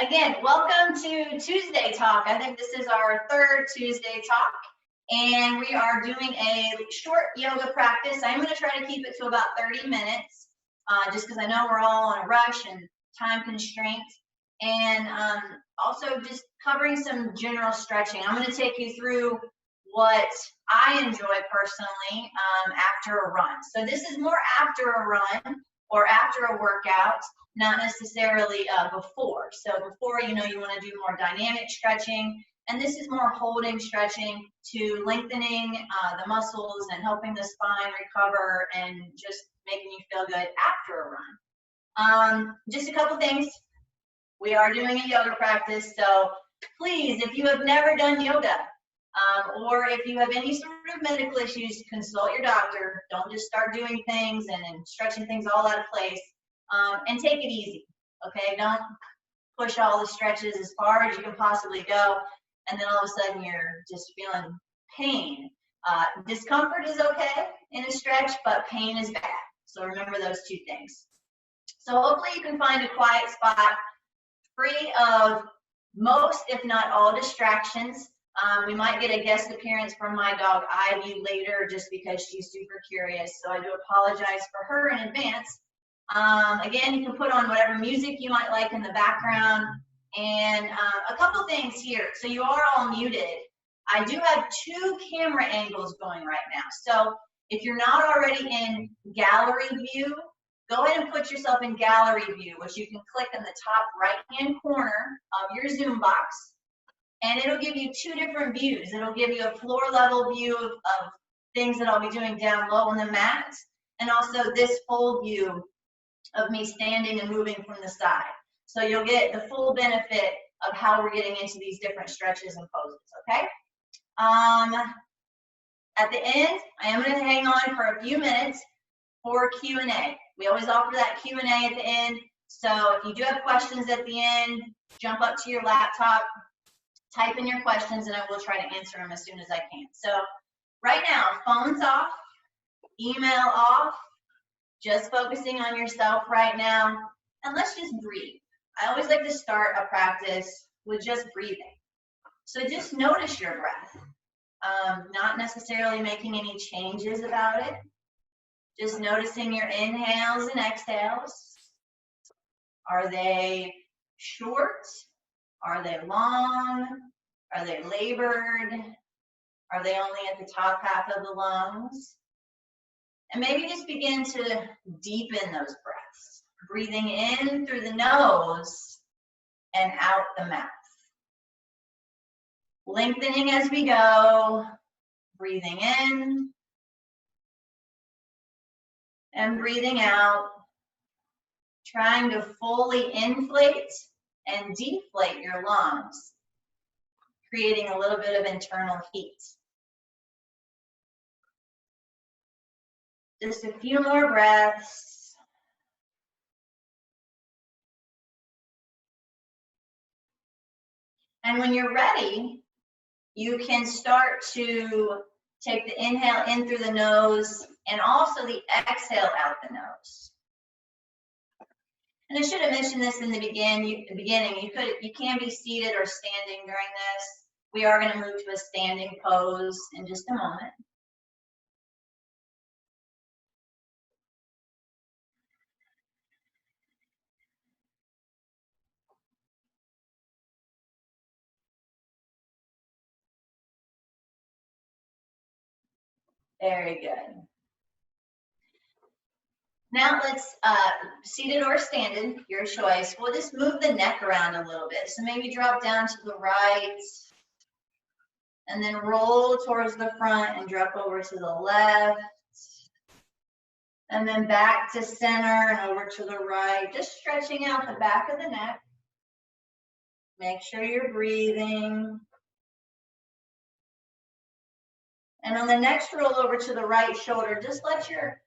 Again, welcome to Tuesday Talk. I think this is our third Tuesday Talk, and we are doing a short yoga practice. I'm going to try to keep it to about 30 minutes, just because I know we're all on a rush and time constraints, and also just covering some general stretching. I'm going to take you through what I enjoy personally after a run. So this is more after a run or after a workout, not necessarily before. So before, you want to do more dynamic stretching, and this is more holding stretching to lengthening the muscles and helping the spine recover and just making you feel good after a run. Just a couple things. We are doing a yoga practice, so please, if you have never done yoga, or if you have any sort of medical issues, consult your doctor. Don't just start doing things and stretching things all out of place. And take it easy, okay? Don't push all the stretches as far as you can possibly go, and then all of a sudden you're just feeling pain. Discomfort is okay in a stretch, but pain is bad. So remember those two things. So hopefully you can find a quiet spot free of most, if not all, distractions. We might get a guest appearance from my dog Ivy later just because she's super curious, so I do apologize for her in advance. Again, you can put on whatever music you might like in the background. And a couple things here. So you are all muted. I do have two camera angles going right now. So if you're not already in gallery view, go ahead and put yourself in gallery view, which you can click in the top right-hand corner of your Zoom box. And it'll give you two different views. It'll give you a floor level view of things that I'll be doing down low on the mat, and also this full view of me standing and moving from the side. So you'll get the full benefit of how we're getting into these different stretches and poses, okay? At the end, I am going to hang on for a few minutes for Q&A. We always offer that Q&A at the end. So if you do have questions at the end, jump up to your laptop, type in your questions, and I will try to answer them as soon as I can. So right now, phones off, email off, just focusing on yourself right now, and let's just breathe. I always like to start a practice with just breathing. So just notice your breath, not necessarily making any changes about it. Just noticing your inhales and exhales. Are they short? Are they long? Are they labored? Are they only at the top half of the lungs? And maybe just begin to deepen those breaths, breathing in through the nose and out the mouth. Lengthening as we go, breathing in and breathing out, trying to fully inflate and deflate your lungs, creating a little bit of internal heat. Just a few more breaths. And when you're ready, you can start to take the inhale in through the nose and also the exhale out the nose. And I should have mentioned this in the beginning. You can be seated or standing during this. We are going to move to a standing pose in just a moment. Very good. Now let's, seated or standing, your choice. We'll just move the neck around a little bit. So maybe drop down to the right, and then roll towards the front and drop over to the left. And then back to center and over to the right, just stretching out the back of the neck. Make sure you're breathing. And on the next roll over to the right shoulder, just let your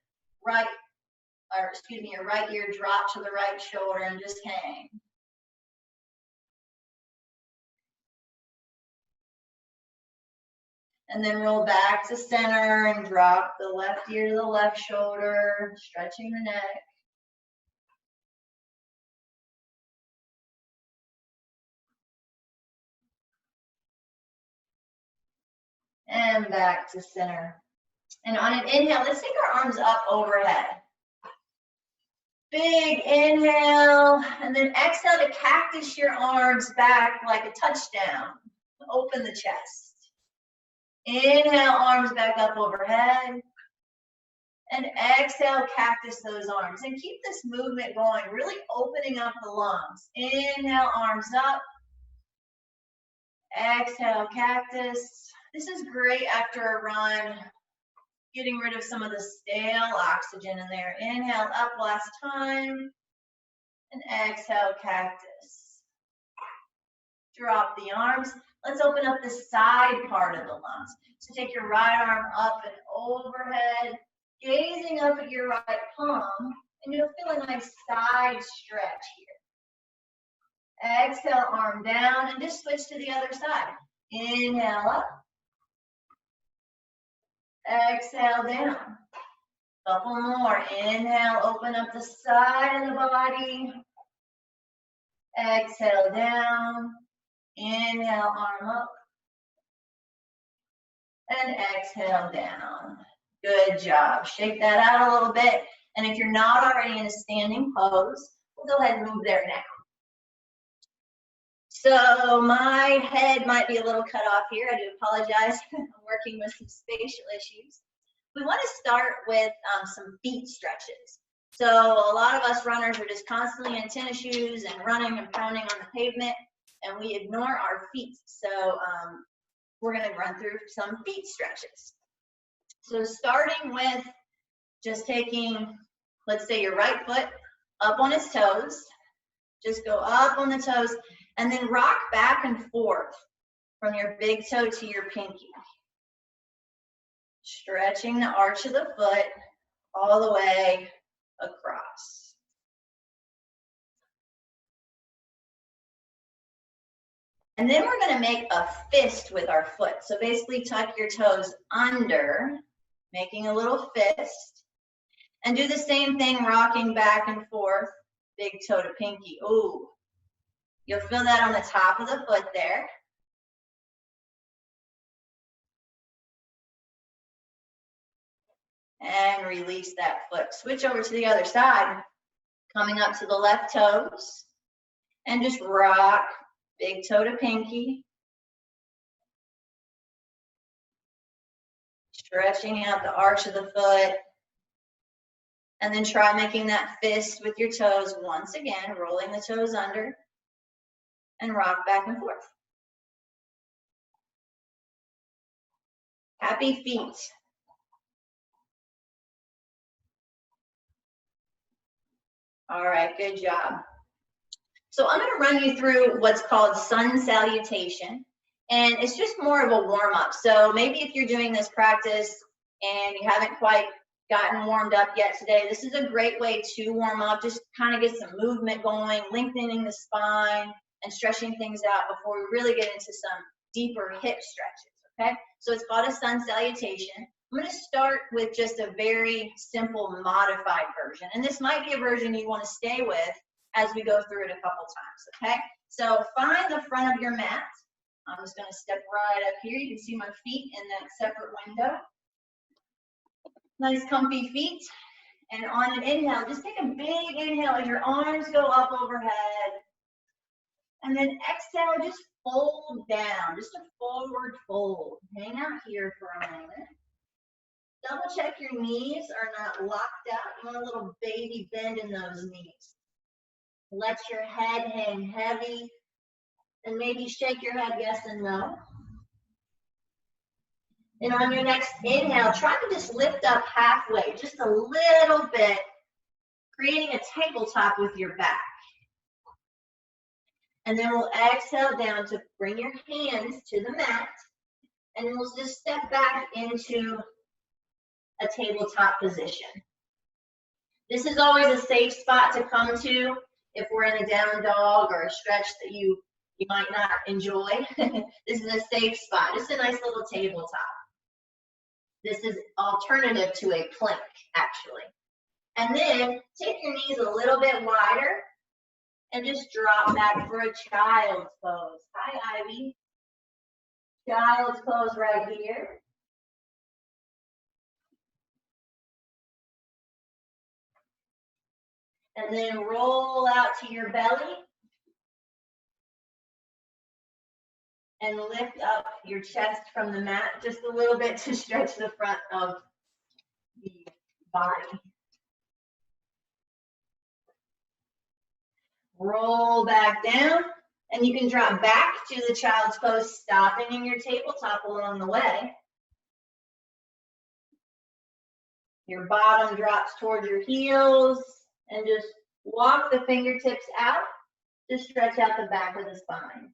right ear drop to the right shoulder and just hang. And then roll back to center and drop the left ear to the left shoulder, stretching the neck. And back to center. And on an inhale, let's take our arms up overhead. Big inhale, and then exhale to cactus your arms back like a touchdown. Open the chest. Inhale, arms back up overhead. And exhale, cactus those arms. And keep this movement going, really opening up the lungs. Inhale, arms up. Exhale, cactus. This is great after a run, getting rid of some of the stale oxygen in there. Inhale, up last time. And exhale, cactus. Drop the arms. Let's open up the side part of the lungs. So take your right arm up and overhead, gazing up at your right palm, and you'll feel a nice side stretch here. Exhale, arm down, and just switch to the other side. Inhale up. Exhale down. Couple more. Inhale, open up the side of the body. Exhale down. Inhale, arm up. And exhale down. Good job. Shake that out a little bit. And if you're not already in a standing pose, we'll go ahead and move there now. So my head might be a little cut off here. I do apologize. I'm working with some spatial issues. We want to start with some feet stretches. So a lot of us runners are just constantly in tennis shoes and running and pounding on the pavement, and we ignore our feet. So we're going to run through some feet stretches. So starting with just taking, let's say, your right foot up on its toes. Just go up on the toes and then rock back and forth from your big toe to your pinky. Stretching the arch of the foot all the way across. And then we're going to make a fist with our foot. So basically tuck your toes under, making a little fist. And do the same thing, rocking back and forth, big toe to pinky. Ooh, you'll feel that on the top of the foot there. And release that foot. Switch over to the other side, coming up to the left toes. And just rock, big toe to pinky. Stretching out the arch of the foot. And then try making that fist with your toes once again, rolling the toes under. And rock back and forth. Happy feet. All right, good job. So I'm going to run you through what's called sun salutation. And it's just more of a warm-up. So maybe if you're doing this practice and you haven't quite gotten warmed up yet today, this is a great way to warm up. Just kind of get some movement going, lengthening the spine and stretching things out before we really get into some deeper hip stretches, okay? So it's called a sun salutation. I'm going to start with just a very simple modified version. And this might be a version you want to stay with as we go through it a couple times, okay? So find the front of your mat. I'm just going to step right up here. You can see my feet in that separate window. Nice comfy feet. And on an inhale, just take a big inhale as your arms go up overhead. And then exhale, just fold down, just a forward fold. Hang out here for a moment. Double check your knees are not locked out. You want a little baby bend in those knees. Let your head hang heavy. And maybe shake your head yes and no. And on your next inhale, try to just lift up halfway, just a little bit, creating a tabletop with your back. And then we'll exhale down to bring your hands to the mat. And we'll just step back into a tabletop position. This is always a safe spot to come to if we're in a down dog or a stretch that you might not enjoy. This is a safe spot, just a nice little tabletop. This is alternative to a plank, actually. And then take your knees a little bit wider and just drop back for a child's pose. Hi, Ivy. Child's pose right here. And then roll out to your belly. And lift up your chest from the mat just a little bit to stretch the front of the body. Roll back down, and you can drop back to the child's pose, stopping in your tabletop along the way. Your bottom drops towards your heels, and just walk the fingertips out to stretch out the back of the spine.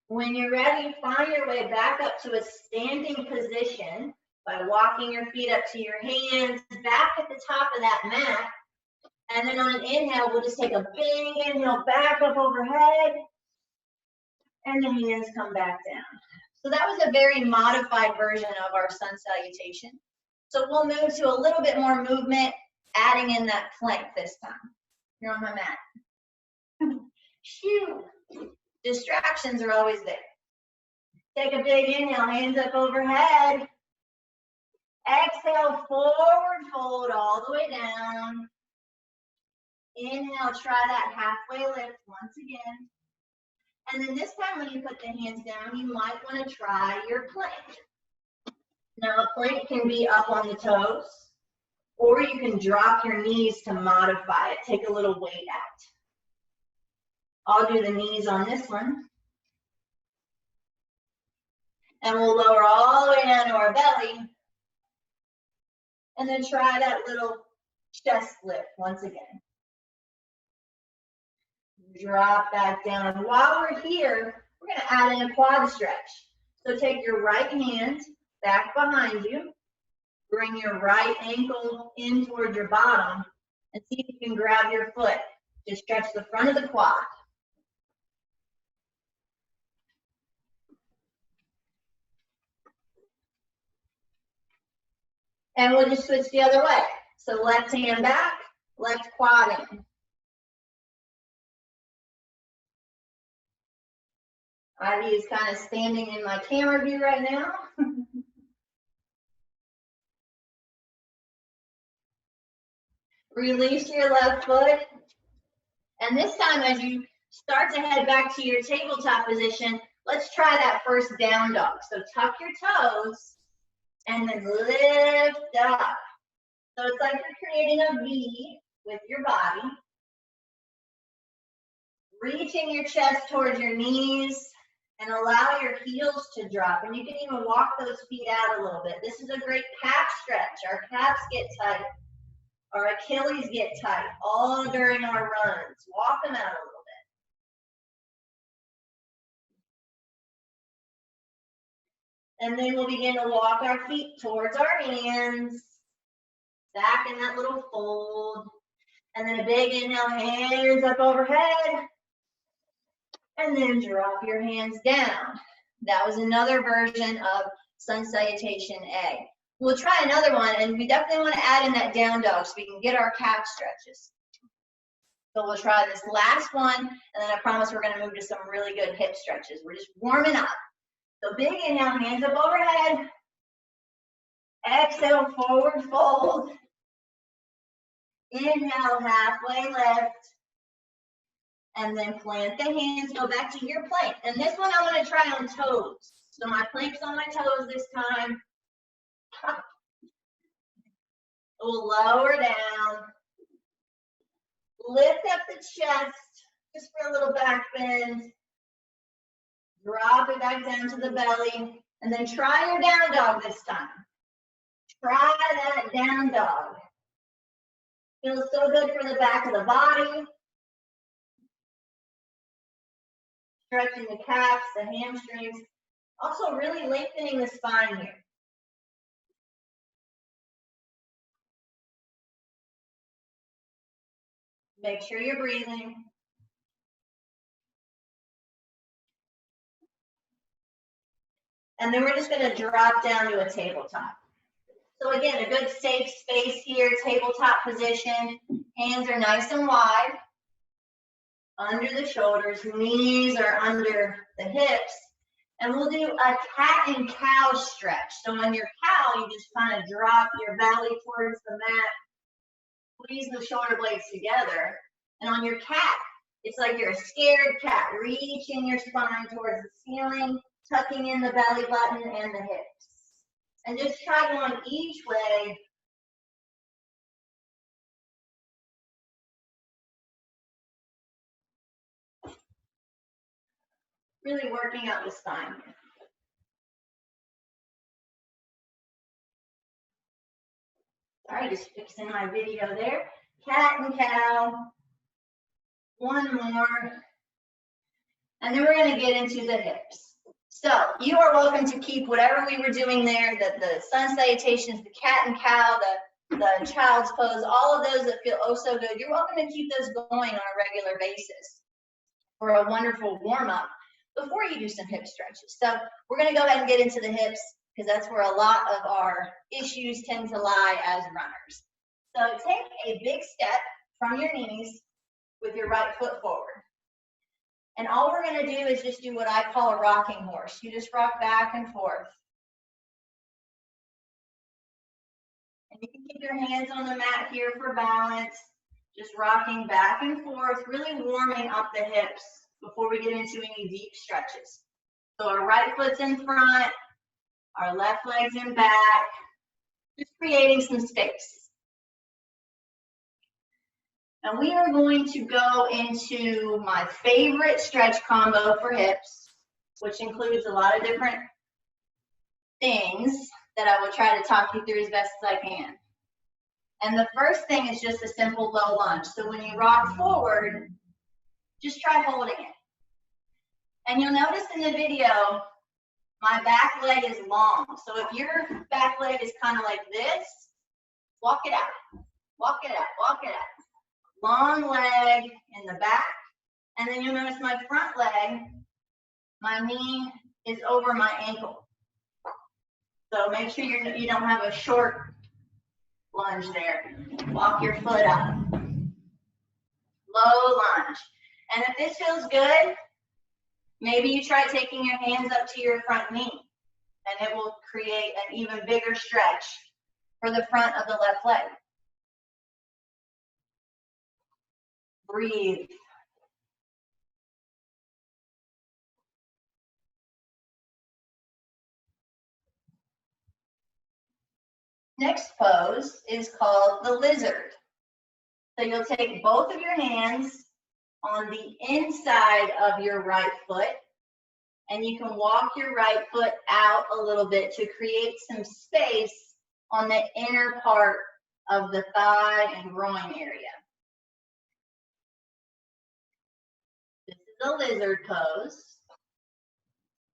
When you're ready, find your way back up to a standing position by walking your feet up to your hands, back at the top of that mat. And then on an inhale, we'll just take a big inhale back up overhead, and the hands come back down. So that was a very modified version of our sun salutation. So we'll move to a little bit more movement, adding in that plank this time. You're on my mat. Shoo! Distractions are always there. Take a big inhale, hands up overhead. Exhale, forward fold all the way down. Inhale, try that halfway lift once again. And then this time when you put the hands down, you might want to try your plank. Now a plank can be up on the toes, or you can drop your knees to modify it. Take a little weight out. I'll do the knees on this one. And we'll lower all the way down to our belly. And then try that little chest lift once again. Drop back down. And while we're here, we're going to add in a quad stretch. So take your right hand back behind you. Bring your right ankle in toward your bottom. And see if you can grab your foot to stretch the front of the quad. And we'll just switch the other way. So left hand back, left quad in. Ivy is kind of standing in my camera view right now. Release your left foot. And this time as you start to head back to your tabletop position, let's try that first down dog. So tuck your toes and then lift up. So it's like you're creating a V with your body. Reaching your chest towards your knees and allow your heels to drop. And you can even walk those feet out a little bit. This is a great calf stretch. Our calves get tight. Our Achilles get tight all during our runs. Walk them out a little bit. And then we'll begin to walk our feet towards our hands. Back in that little fold. And then a big inhale, hands up overhead. And then drop your hands down. That was another version of sun salutation A. We'll try another one, and we definitely want to add in that down dog so we can get our calf stretches. So we'll try this last one, and then I promise we're going to move to some really good hip stretches. We're just warming up. So big inhale, hands up overhead. Exhale, forward fold. Inhale, halfway lift. And then plant the hands, go back to your plank. And this one I want to try on toes. So my plank's on my toes this time. We'll lower down. Lift up the chest, just for a little back bend. Drop it back down to the belly. And then try your down dog this time. Try that down dog. Feels so good for the back of the body. Stretching the calves, the hamstrings. Also really lengthening the spine here. Make sure you're breathing. And then we're just going to drop down to a tabletop. So again, a good safe space here, tabletop position. Hands are nice and wide. under the shoulders, knees are under the hips. And we'll do a cat and cow stretch. So on your cow, you just kind of drop your belly towards the mat, squeeze the shoulder blades together. And on your cat, it's like you're a scared cat, reaching your spine towards the ceiling, tucking in the belly button and the hips. And just try going each way. Really working out the spine. Sorry, just fixing my video there. Cat and cow. One more. And then we're going to get into the hips. So you are welcome to keep whatever we were doing there, the sun salutations, the cat and cow, the child's pose, all of those that feel oh so good. You're welcome to keep those going on a regular basis for a wonderful warm-up before you do some hip stretches. So we're going to go ahead and get into the hips because that's where a lot of our issues tend to lie as runners. So take a big step from your knees with your right foot forward. And all we're going to do is just do what I call a rocking horse. You just rock back and forth. And you can keep your hands on the mat here for balance. Just rocking back and forth, really warming up the hips before we get into any deep stretches. So our right foot's in front, our left leg's in back, just creating some space. And we are going to go into my favorite stretch combo for hips, which includes a lot of different things that I will try to talk you through as best as I can. And the first thing is just a simple low lunge. So when you rock forward, just try holding it. And you'll notice in the video, my back leg is long. So if your back leg is kind of like this, walk it out, walk it out, walk it out. Long leg in the back, and then you'll notice my front leg, my knee is over my ankle. So make sure you don't have a short lunge there. Walk your foot up. Low lunge. And if this feels good, maybe you try taking your hands up to your front knee, and it will create an even bigger stretch for the front of the left leg. Breathe. Next pose is called the lizard. So you'll take both of your hands on the inside of your right foot, and you can walk your right foot out a little bit to create some space on the inner part of the thigh and groin area. This is the lizard pose.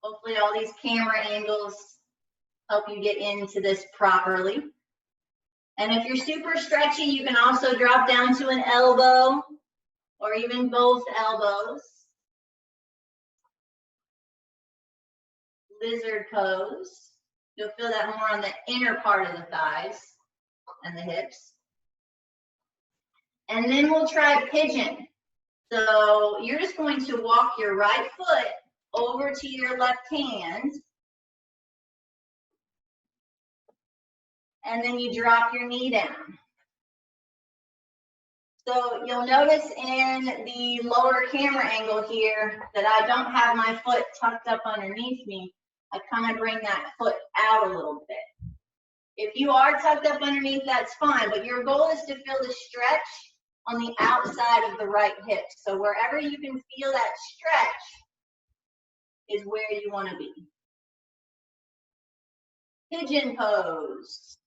Hopefully all these camera angles help you get into this properly. And if you're super stretchy, you can also drop down to an elbow or even both elbows. Lizard pose. You'll feel that more on the inner part of the thighs and the hips. And then we'll try pigeon. So you're just going to walk your right foot over to your left hand. And then you drop your knee down. So you'll notice in the lower camera angle here that I don't have my foot tucked up underneath me. I kind of bring that foot out a little bit. If you are tucked up underneath, that's fine, but your goal is to feel the stretch on the outside of the right hip. So wherever you can feel that stretch is where you want to be. Pigeon pose.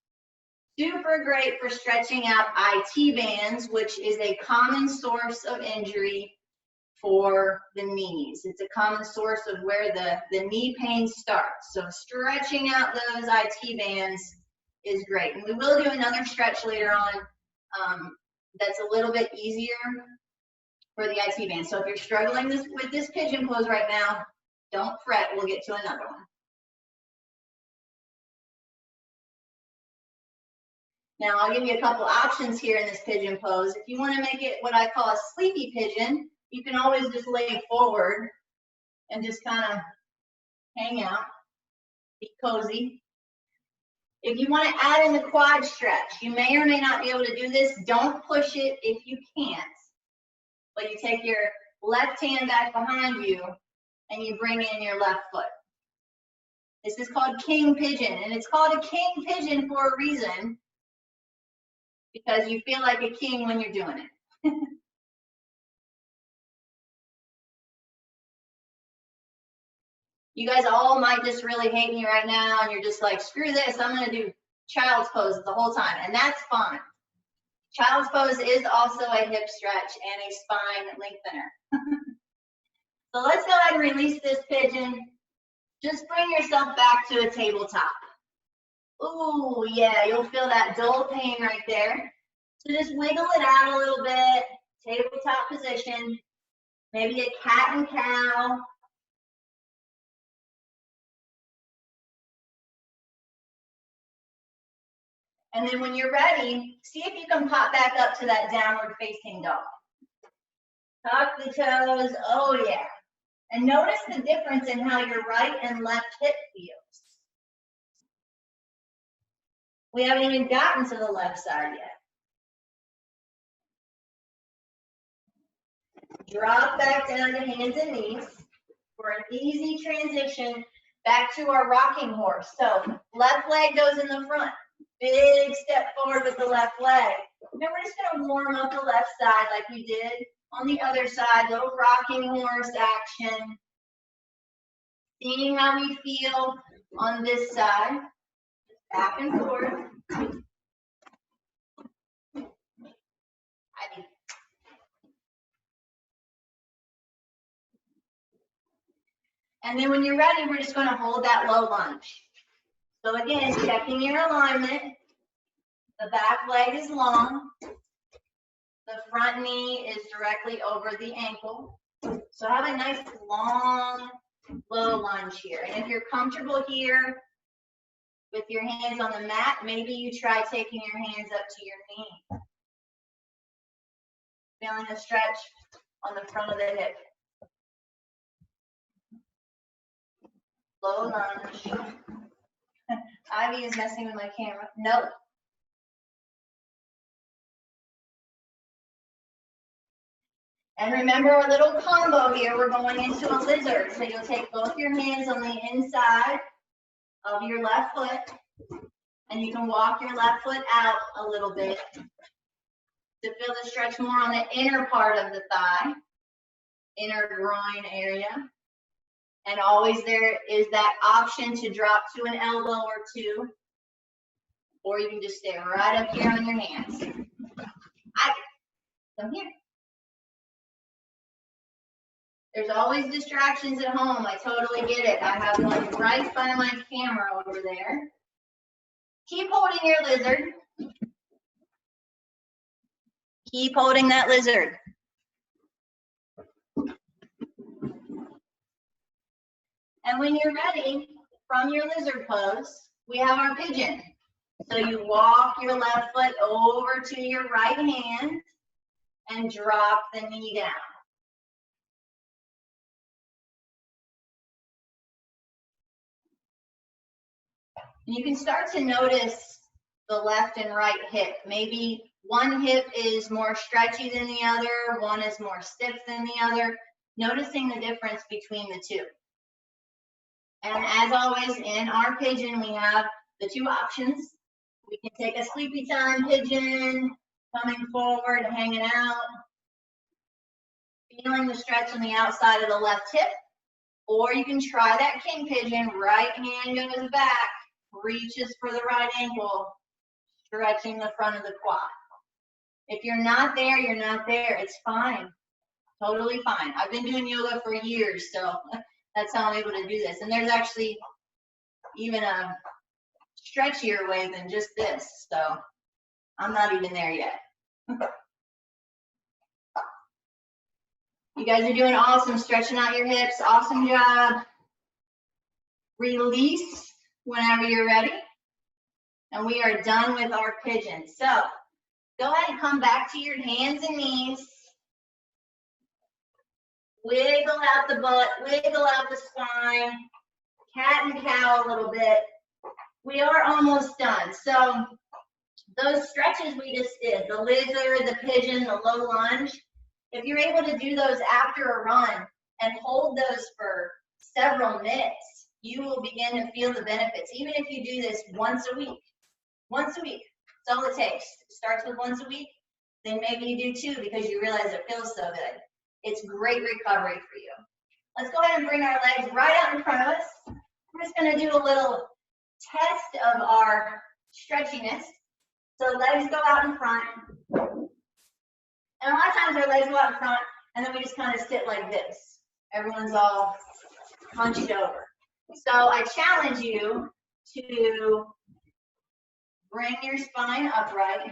Super great for stretching out IT bands, which is a common source of injury for the knees. It's a common source of where the knee pain starts. So stretching out those IT bands is great. And we will do another stretch later on that's a little bit easier for the IT band. So if you're struggling with this pigeon pose right now, don't fret, we'll get to another one. Now I'll give you a couple options here in this pigeon pose. If you want to make it what I call a sleepy pigeon, You can always just lay forward and just kind of hang out, be cozy. If you want to add in the quad stretch, you may or may not be able to do this. Don't push it if you can't. But you take your left hand back behind you and you bring in your left foot. This is called king pigeon, and it's called a king pigeon for a reason, because you feel like a king when you're doing it. You guys all might just really hate me right now, and you're just like, screw this, I'm gonna do child's pose the whole time, and that's fine. Child's pose is also a hip stretch and a spine lengthener. So let's go ahead and release this pigeon. Just bring yourself back to a tabletop. Ooh, yeah, you'll feel that dull pain right there. So just wiggle it out a little bit, tabletop position, maybe a cat and cow. And then when you're ready, see if you can pop back up to that downward facing dog. Tuck the toes, oh yeah. And notice the difference in how your right and left hip feels. We haven't even gotten to the left side yet. Drop back down to hands and knees for an easy transition back to our rocking horse. So left leg goes in the front. Big step forward with the left leg. Now we're just going to warm up the left side like we did on the other side. Little rocking horse action. Seeing how we feel on this side. Back and forth. And then when you're ready, we're just going to hold that low lunge. So again, checking your alignment. The back leg is long. The front knee is directly over the ankle. So have a nice long, low lunge here. And if you're comfortable here with your hands on the mat, maybe you try taking your hands up to your knee. Feeling a stretch on the front of the hip. Low lunge. Ivy is messing with my camera. No. And remember our little combo here, we're going into a lizard. So you'll take both your hands on the inside of your left foot, and you can walk your left foot out a little bit to feel the stretch more on the inner part of the thigh, inner groin area. And always there is that option to drop to an elbow or two, or you can just stay right up here on your hands. Come here. There's always distractions at home. I totally get it. I have one right by my camera over there. Keep holding your lizard. Keep holding that lizard. And when you're ready, from your lizard pose, we have our pigeon. So you walk your left foot over to your right hand and drop the knee down. And you can start to notice the left and right hip. Maybe one hip is more stretchy than the other, one is more stiff than the other. Noticing the difference between the two. And as always, in our pigeon, we have the two options. We can take a sleepy time pigeon, coming forward, hanging out, feeling the stretch on the outside of the left hip. Or you can try that king pigeon, right hand goes back, reaches for the right ankle, stretching the front of the quad. If you're not there, you're not there. It's fine. Totally fine. I've been doing yoga for years, so that's how I'm able to do this. And there's actually even a stretchier way than just this, so I'm not even there yet. You guys are doing awesome, stretching out your hips. Awesome job. Release whenever you're ready. And we are done with our pigeon. So go ahead and come back to your hands and knees. Wiggle out the butt, wiggle out the spine, cat and cow a little bit. We are almost done. So those stretches we just did, the lizard, the pigeon, the low lunge, if you're able to do those after a run and hold those for several minutes, you will begin to feel the benefits. Even if you do this once a week, that's all it takes. It starts with once a week, then maybe you do two because you realize it feels so good. It's great recovery for you. Let's go ahead and bring our legs right out in front of us. We're just going to do a little test of our stretchiness. So legs go out in front. And a lot of times our legs go out in front, and then we just kind of sit like this. Everyone's all hunched over. So I challenge you to bring your spine upright,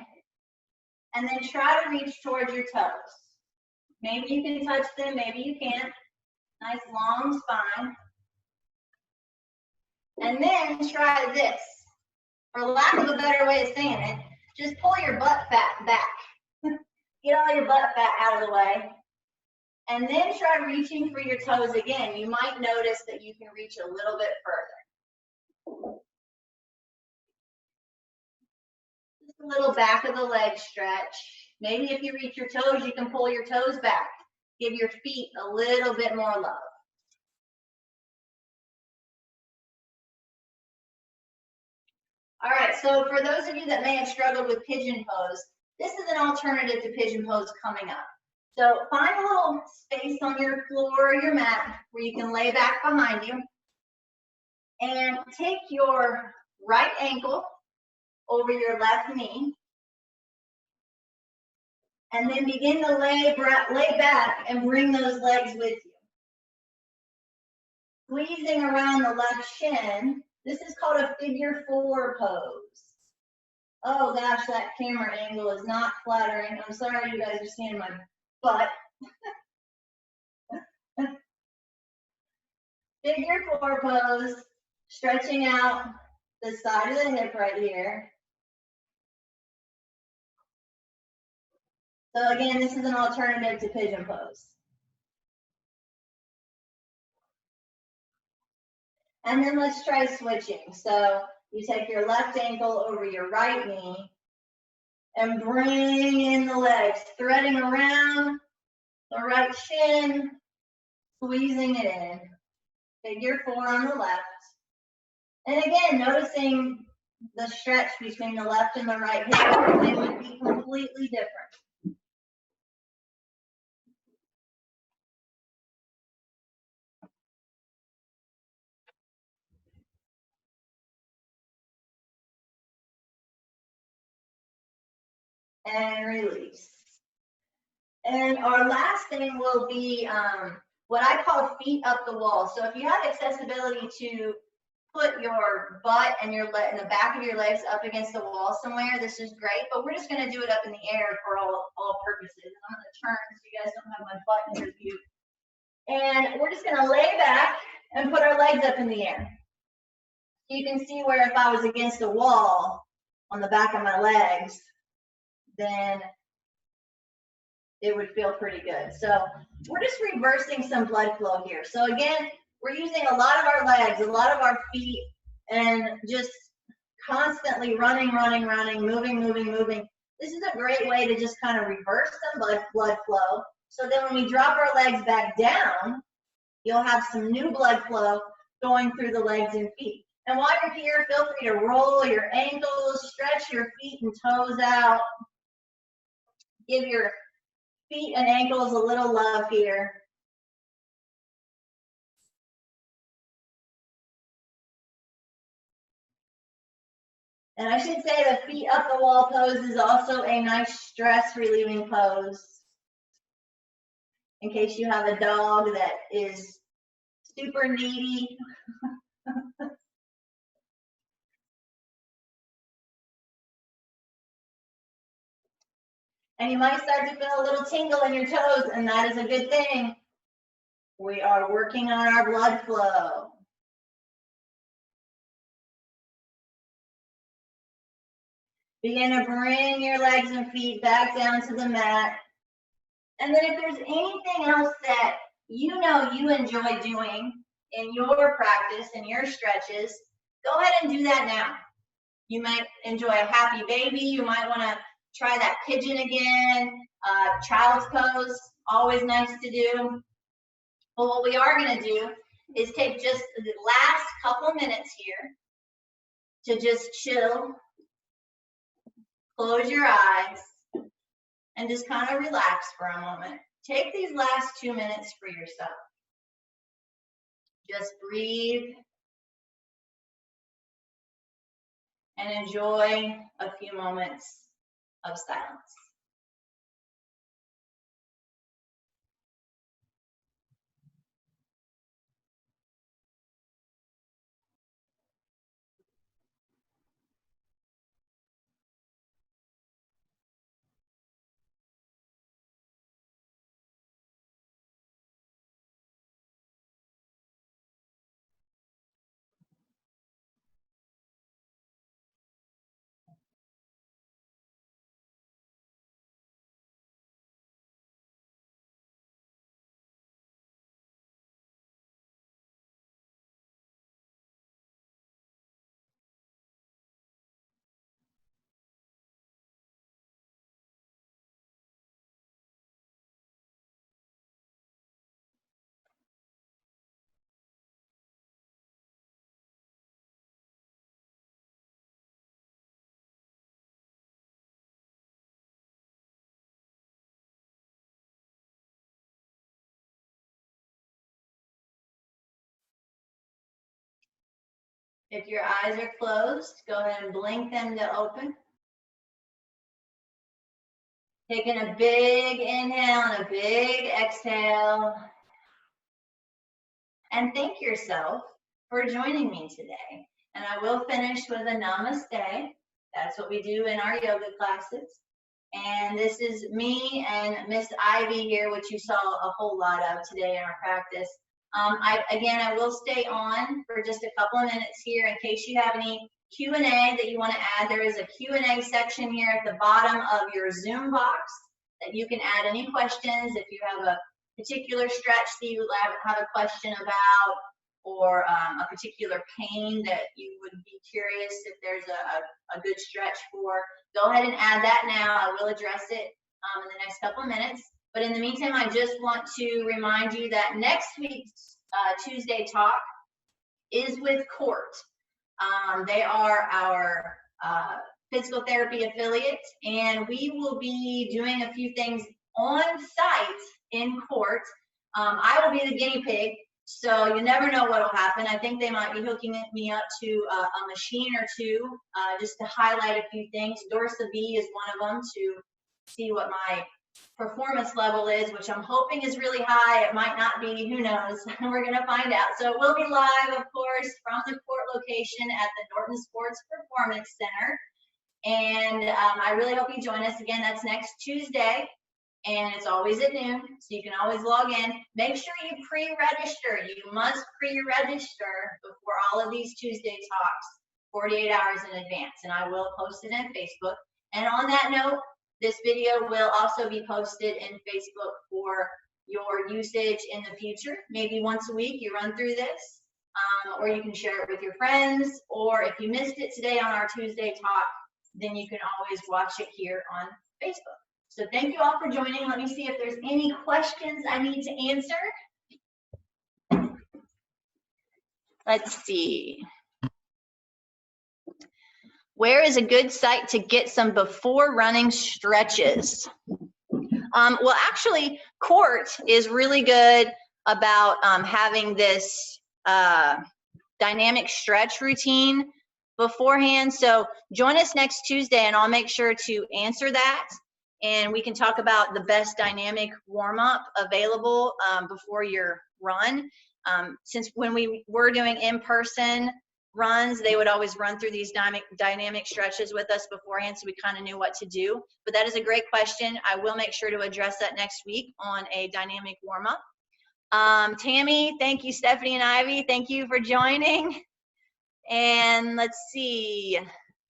and then try to reach towards your toes. Maybe you can touch them, maybe you can't. Nice long spine. And then try this. For lack of a better way of saying it, just pull your butt fat back. Get all your butt fat out of the way. And then try reaching for your toes again. You might notice that you can reach a little bit further. Just a little back of the leg stretch. Maybe if you reach your toes, you can pull your toes back. Give your feet a little bit more love. All right, so for those of you that may have struggled with pigeon pose, this is an alternative to pigeon pose coming up. So find a little space on your floor or your mat where you can lay back behind you, and take your right ankle over your left knee, and then begin to lay back and bring those legs with you. Squeezing around the left shin. This is called a figure 4 pose. Oh gosh, that camera angle is not flattering. I'm sorry you guys are seeing my butt. Figure 4 pose, stretching out the side of the hip right here. So again, this is an alternative to pigeon pose. And then let's try switching. So you take your left ankle over your right knee and bring in the legs, threading around the right shin, squeezing it in. Figure 4 on the left. And again, noticing the stretch between the left and the right hip, they would be completely different. And release. And our last thing will be what I call feet up the wall. So if you have accessibility to put your butt and your leg and the back of your legs up against the wall somewhere, this is great, but we're just going to do it up in the air for all purposes. I'm going to turn so you guys don't have my butt in your view. And we're just going to lay back and put our legs up in the air. You can see where if I was against a wall on the back of my legs, then it would feel pretty good. So we're just reversing some blood flow here. So again, we're using a lot of our legs, a lot of our feet, and just constantly running, moving. This is a great way to just kind of reverse some blood flow. So then when we drop our legs back down, you'll have some new blood flow going through the legs and feet. And while you're here, feel free to roll your ankles, stretch your feet and toes out. Give your feet and ankles a little love here. And I should say the feet up the wall pose is also a nice stress relieving pose. In case you have a dog that is super needy. And you might start to feel a little tingle in your toes, and that is a good thing. We are working on our blood flow. Begin to bring your legs and feet back down to the mat. And then if there's anything else that you know you enjoy doing in your practice and your stretches, go ahead and do that now. You might enjoy a happy baby. You might want to try that pigeon again. Child's pose, always nice to do. But what we are going to do is take just the last couple minutes here to just chill, close your eyes, and just kind of relax for a moment. Take these last 2 minutes for yourself. Just breathe and enjoy a few moments of silence. If your eyes are closed, go ahead and blink them to open. Taking a big inhale and a big exhale. And thank yourself for joining me today. And I will finish with a namaste. That's what we do in our yoga classes. And this is me and Miss Ivy here, which you saw a whole lot of today in our practice. I will stay on for just a couple of minutes here in case you have any Q&A that you want to add. There is a Q&A section here at the bottom of your Zoom box that you can add any questions. If you have a particular stretch that you have a question about, or a particular pain that you would be curious if there's a good stretch for, go ahead and add that now. I will address it in the next couple of minutes. But in the meantime, I just want to remind you that next week's Tuesday talk is with Court. They are our physical therapy affiliate, and we will be doing a few things on site in Court. I will be the guinea pig, so you never know what will happen. I think they might be hooking me up to a machine or two just to highlight a few things. Dorsa B is one of them to see what my performance level is, which I'm hoping is really high. It might not be, who knows? We're going to find out. So we'll be live, of course, from the Court location at the Norton Sports Performance Center. And I really hope you join us again. That's next Tuesday. And it's always at noon, so you can always log in. Make sure you pre-register. You must pre-register before all of these Tuesday talks 48 hours in advance, and I will post it in Facebook. And on that note, this video will also be posted in Facebook for your usage in the future. Maybe once a week you run through this, or you can share it with your friends, or if you missed it today on our Tuesday talk, then you can always watch it here on Facebook. So thank you all for joining. Let me see if there's any questions I need to answer. Let's see. Where is a good site to get some before running stretches? Well, actually, Court is really good about having this dynamic stretch routine beforehand. So join us next Tuesday and I'll make sure to answer that. And we can talk about the best dynamic warm-up available before your run. Since when we were doing in-person runs, they would always run through these dynamic stretches with us beforehand, so we kind of knew what to do. But that is a great question. I will make sure to address that next week on a dynamic warm-up. Tammy, thank you. Stephanie and Ivy, thank you for joining. And let's see.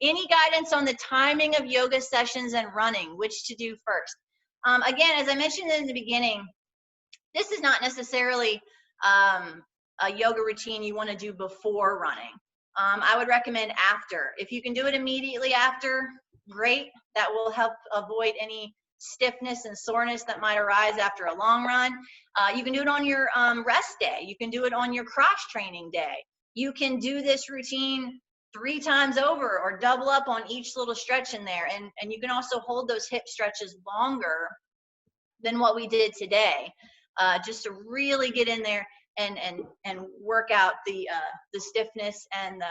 Any guidance on the timing of yoga sessions and running, which to do first? Again, as I mentioned in the beginning, This is not necessarily a yoga routine you want to do before running. I would recommend after. If you can do it immediately after, great. That will help avoid any stiffness and soreness that might arise after a long run. You can do it on your rest day. You can do it on your cross training day. You can do this routine 3 times over or double up on each little stretch in there. And you can also hold those hip stretches longer than what we did today, just to really get in there and work out the stiffness and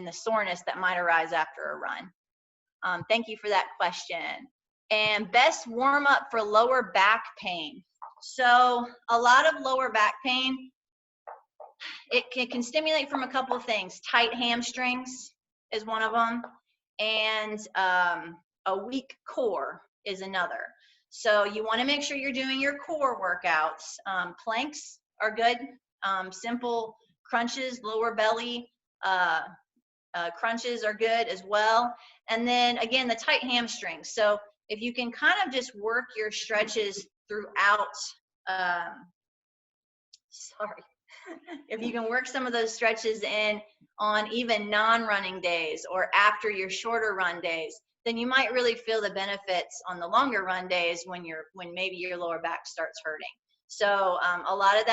the soreness that might arise after a run. Thank you for that question. And best warm up for lower back pain. So a lot of lower back pain, it can stimulate from a couple of things. Tight hamstrings is one of them, and a weak core is another. So you want to make sure you're doing your core workouts. Planks are good. Simple crunches, lower belly crunches are good as well. And then again, the tight hamstrings. So if you can kind of just work your stretches throughout, if you can work some of those stretches in on even non-running days or after your shorter run days, then you might really feel the benefits on the longer run days when maybe your lower back starts hurting. So a lot of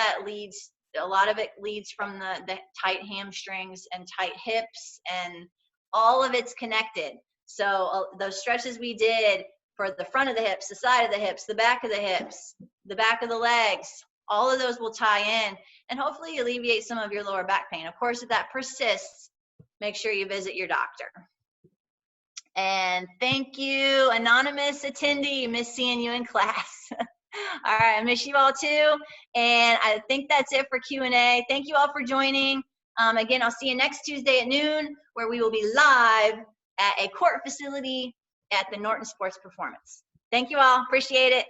it leads from the tight hamstrings and tight hips, and all of it's connected. So those stretches we did for the front of the hips, the side of the hips, the back of the hips, the back of the legs, all of those will tie in and hopefully alleviate some of your lower back pain. Of course, if that persists, make sure you visit your doctor. And thank you, anonymous attendee. Miss seeing you in class. All right, I miss you all too. And I think that's it for Q&A. Thank you all for joining. Again, I'll see you next Tuesday at noon, where we will be live at a court facility at the Norton Sports Performance. Thank you all. Appreciate it.